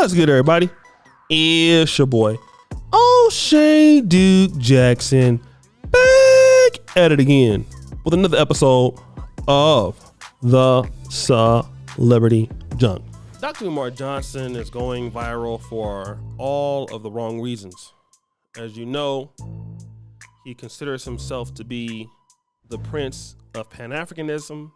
What's good, everybody? It's your boy, O'Shea Duke Jackson, back at it again with another episode of the Celebrity Junk. Dr. Umar Johnson is going viral for all of the wrong reasons. As you know, he considers himself to be the prince of Pan-Africanism.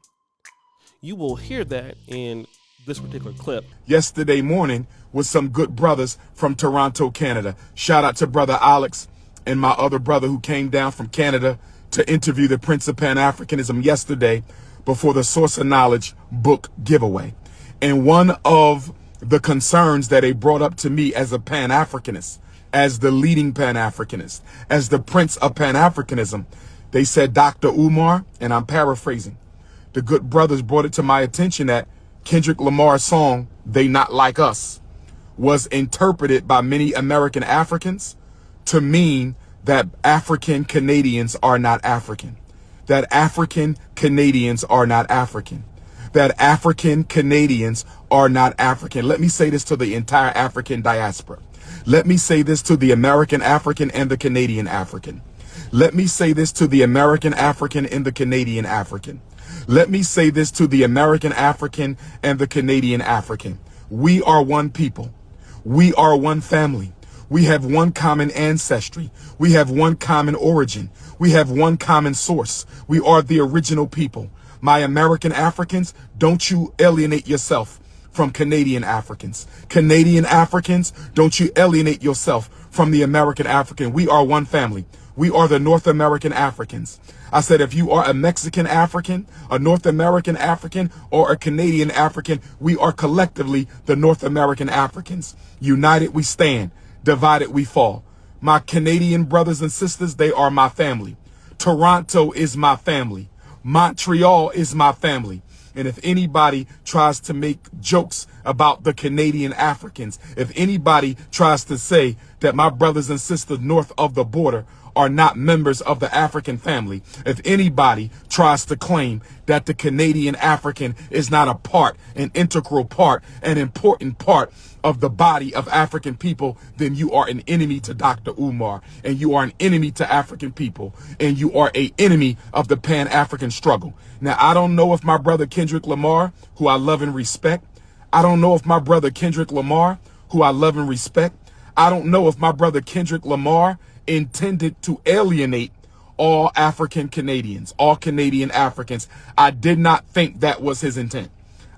You will hear that in this particular clip. Yesterday morning with some good brothers from Toronto, Canada. Shout out to brother Alex and my other brother who came down from Canada to interview the Prince of Pan-Africanism yesterday before the Source of Knowledge book giveaway. And one of the concerns that they brought up to me as a Pan-Africanist, as the leading Pan-Africanist, as the Prince of Pan-Africanism, they said, Dr. Umar, and I'm paraphrasing, the good brothers brought it to my attention that Kendrick Lamar's song, They Not Like Us, was interpreted by many American Africans to mean that African Canadians are not African, that African Canadians are not African, that African Canadians are not African. Let me say this to the entire African diaspora. Let me say this to the American African and the Canadian African. Let me say this to the American African and the Canadian African. Let me say this to the American African and the Canadian African. We are one people. We are one family. We have one common ancestry. We have one common origin. We have one common source. We are the original people. My American Africans, don't you alienate yourself from Canadian Africans. Canadian Africans, don't you alienate yourself from the American African. We are one family. We are the North American Africans. I said, if you are a Mexican African, a North American African, or a Canadian African, we are collectively the North American Africans. United we stand, divided we fall. My Canadian brothers and sisters, they are my family. Toronto is my family. Montreal is my family. And if anybody tries to make jokes about the Canadian Africans, if anybody tries to say that my brothers and sisters north of the border are not members of the African family, if anybody tries to claim that the Canadian African is not a part, an integral part, an important part of the body of African people, then you are an enemy to Dr. Umar, and you are an enemy to African people, and you are an enemy of the Pan-African struggle. Now, I don't know if my brother Kendrick Lamar, who I love and respect, I don't know if my brother Kendrick Lamar, who I love and respect, I don't know if my brother Kendrick Lamar intended to alienate all African Canadians, all Canadian Africans. I did not think that was his intent.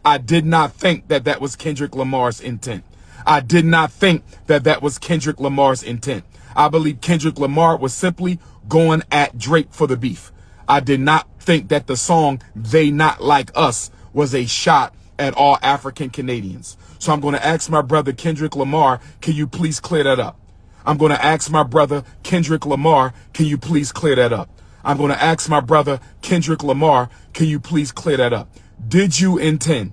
I did not think that that was Kendrick Lamar's intent. I did not think that that was Kendrick Lamar's intent. I believe Kendrick Lamar was simply going at Drake for the beef. I did not think that the song They Not Like Us was a shot at all African Canadians. So I'm going to ask my brother Kendrick Lamar, can you please clear that up? I'm going to ask my brother Kendrick Lamar, can you please clear that up? I'm going to ask my brother Kendrick Lamar, can you please clear that up? Did you intend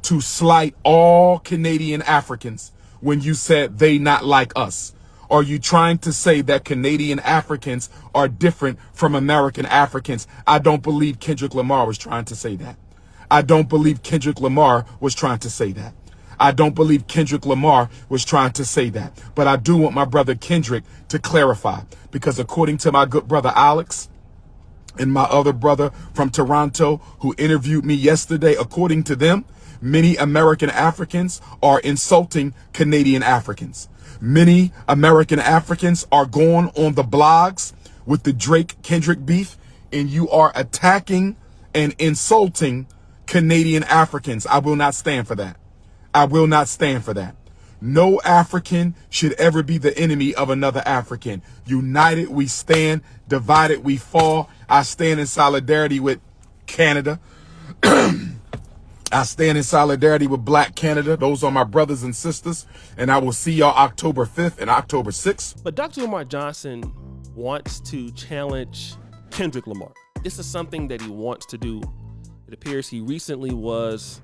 to slight all Canadian Africans when you said they not like us? Are you trying to say that Canadian Africans are different from American Africans? I don't believe Kendrick Lamar was trying to say that. I don't believe Kendrick Lamar was trying to say that. I don't believe Kendrick Lamar was trying to say that. But I do want my brother Kendrick to clarify, because according to my good brother Alex and my other brother from Toronto who interviewed me yesterday, according to them, many American Africans are insulting Canadian Africans. Many American Africans are going on the blogs with the Drake-Kendrick beef, and you are attacking and insulting Canadian Africans. I will not stand for that. I will not stand for that. No African should ever be the enemy of another African. United we stand, divided we fall. I stand in solidarity with Canada. I stand in solidarity with Black Canada. Those are my brothers and sisters. And I will see y'all October 5th and October 6th. But Dr. Umar Johnson wants to challenge Kendrick Lamar. This is something that he wants to do. It appears he recently was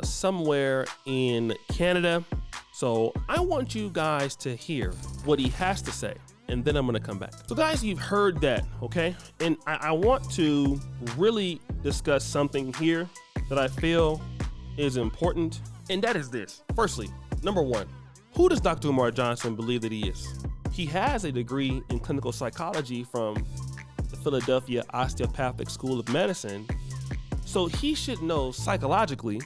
somewhere in Canada. So I want you guys to hear what he has to say, and then I'm going to come back. So guys, you've heard that, okay? And I want to really discuss something here that I feel is important And that is this. Firstly, number one, who does Dr. Umar Johnson believe that he is? He has a degree in clinical psychology from the Philadelphia Osteopathic School of Medicine, so he should know psychologically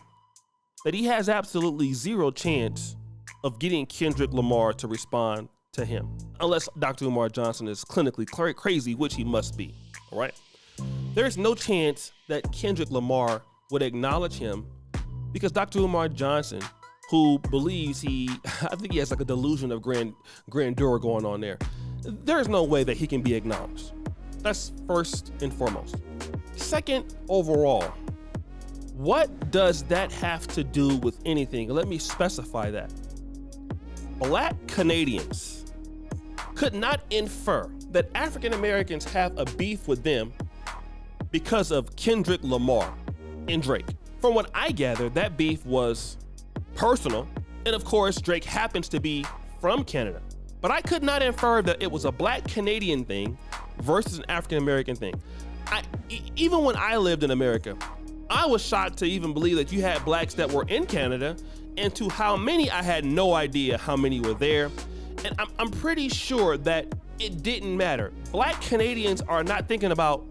that he has absolutely zero chance of getting Kendrick Lamar to respond to him, unless Dr. Umar Johnson is clinically crazy, which he must be, all right? There's no chance that Kendrick Lamar would acknowledge him because Dr. Umar Johnson, who believes I think he has like a delusion of grandeur going on there. There's no way that he can be acknowledged. That's first and foremost. Second, overall, what does that have to do with anything? Let me specify that. Black Canadians could not infer that African Americans have a beef with them because of Kendrick Lamar and Drake. From what I gather, that beef was personal, and of course, Drake happens to be from Canada. But I could not infer that it was a Black Canadian thing versus an African American thing. Even when I lived in America, I was shocked to even believe that you had blacks that were in Canada, and to how many, I had no idea how many were there. And I'm pretty sure that it didn't matter. Black Canadians are not thinking about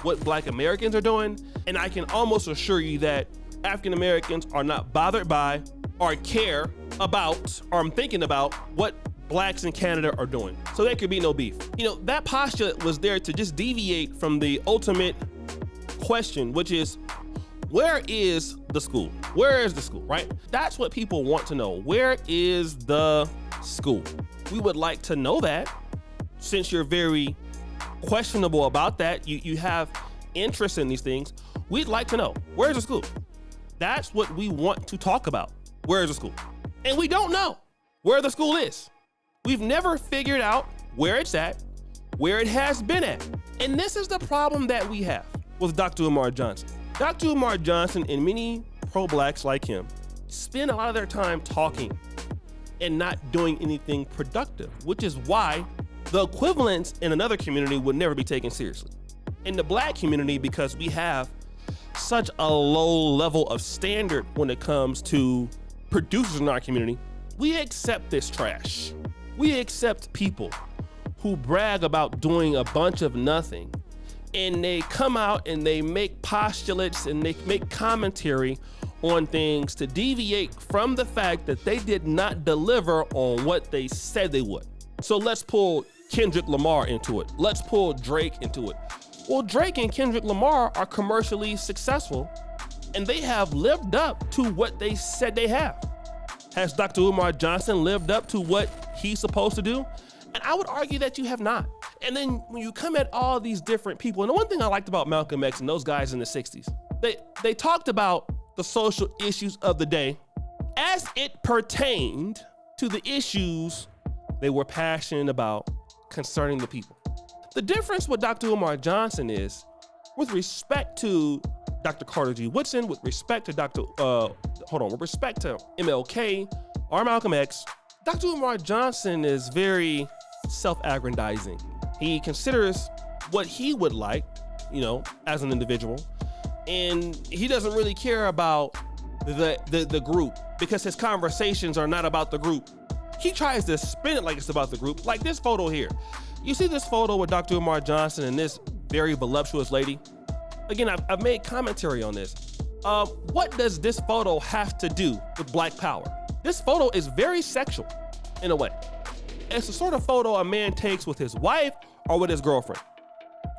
what Black Americans are doing, and I can almost assure you that African Americans are not bothered by or care about or I'm thinking about what blacks in Canada are doing. So there could be no beef. You know, that postulate was there to just deviate from the ultimate question, which is, where is the school? Where is the school, right? That's what people want to know. Where is the school? We would like to know that. Since you're very questionable about that, you have interest in these things, we'd like to know, where's the school? That's what we want to talk about. Where is the school? And we don't know where the school is. We've never figured out where it's at, where it has been at. And this is the problem that we have with Dr. Umar Johnson. Dr. Umar Johnson and many pro-blacks like him spend a lot of their time talking and not doing anything productive, which is why the equivalents in another community would never be taken seriously. In the black community, because we have such a low level of standard when it comes to producers in our community, we accept this trash. We accept people who brag about doing a bunch of nothing, and they come out and they make postulates and they make commentary on things to deviate from the fact that they did not deliver on what they said they would. So let's pull Kendrick Lamar into it. Let's pull Drake into it. Well, Drake and Kendrick Lamar are commercially successful, and they have lived up to what they said they have. Has Dr. Umar Johnson lived up to what he's supposed to do? And I would argue that you have not. And then when you come at all these different people, and the one thing I liked about Malcolm X and those guys in the 60s, they talked about the social issues of the day as it pertained to the issues they were passionate about concerning the people. The difference with Dr. Umar Johnson is, with respect to Dr. Carter G. Woodson, with respect to with respect to MLK or Malcolm X, Dr. Umar Johnson is very self-aggrandizing. He considers what he would like, as an individual, and he doesn't really care about the group because his conversations are not about the group. He tries to spin it like it's about the group, like this photo here. You see this photo with Dr. Umar Johnson and this very voluptuous lady? Again, I've made commentary on this. What does this photo have to do with Black Power? This photo is very sexual, in a way. It's the sort of photo a man takes with his wife or with his girlfriend.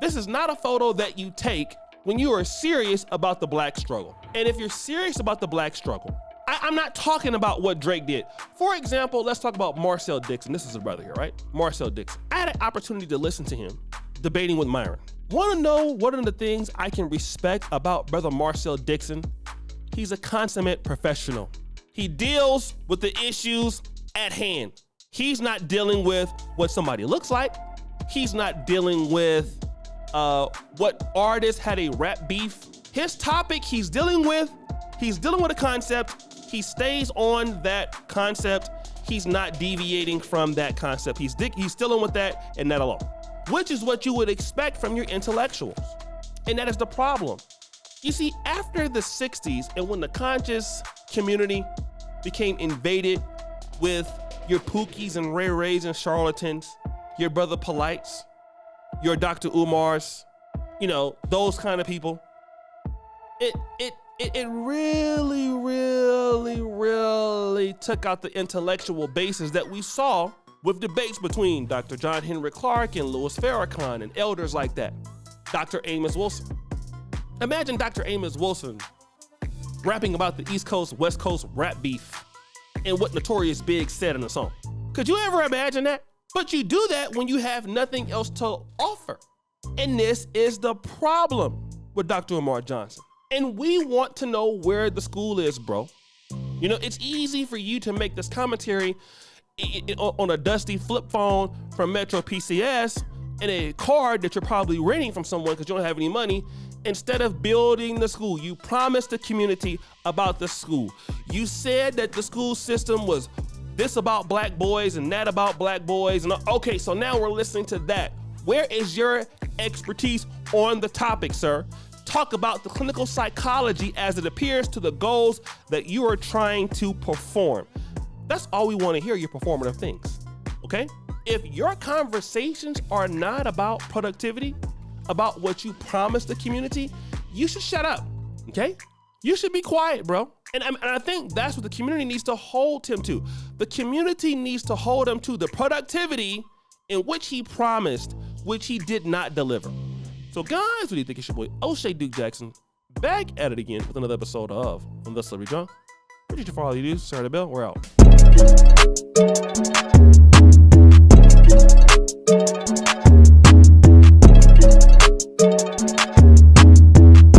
This is not a photo that you take when you are serious about the black struggle. And if you're serious about the black struggle, I'm not talking about what Drake did. For example, let's talk about Marcel Dixon. This is a brother here, right? Marcel Dixon. I had an opportunity to listen to him debating with Myron. Want to know one of the things I can respect about brother Marcel Dixon? He's a consummate professional. He deals with the issues at hand. He's not dealing with what somebody looks like. He's not dealing with what artist had a rap beef. His topic he's dealing with a concept. He stays on that concept. He's not deviating from that concept. He's dealing with that and that alone, which is what you would expect from your intellectuals. And that is the problem. You see, after the 60s and when the conscious community became invaded with your Pookies and Ray Rays and charlatans, your brother Polites, your Dr. Umars, you know, those kind of people. It really took out the intellectual basis that we saw with debates between Dr. John Henrik Clarke and Louis Farrakhan and elders like that. Dr. Amos Wilson. Imagine Dr. Amos Wilson rapping about the East Coast, West Coast rap beef and what Notorious Big said in a song. Could you ever imagine that? But you do that when you have nothing else to offer. And this is the problem with Dr. Umar Johnson. And we want to know where the school is, bro. You know, it's easy for you to make this commentary on a dusty flip phone from Metro PCS and a card that you're probably renting from someone because you don't have any money, instead of building the school. You promised the community about the school. You said that the school system was this about black boys and that about black boys. And okay, so now we're listening to that. Where is your expertise on the topic, sir? Talk about the clinical psychology as it appears to the goals that you are trying to perform. That's all we want to hear, your performative things, okay? If your conversations are not about productivity, about what you promised the community, you should shut up, okay? You should be quiet, bro. And I think that's what the community needs to hold him to. The community needs to hold him to the productivity in which he promised, which he did not deliver. So guys, what do you think? It's your boy O'Shea Duke Jackson, back at it again with another episode of The Slippery John. Appreciate you for all you do. Sorry the bell. We're out.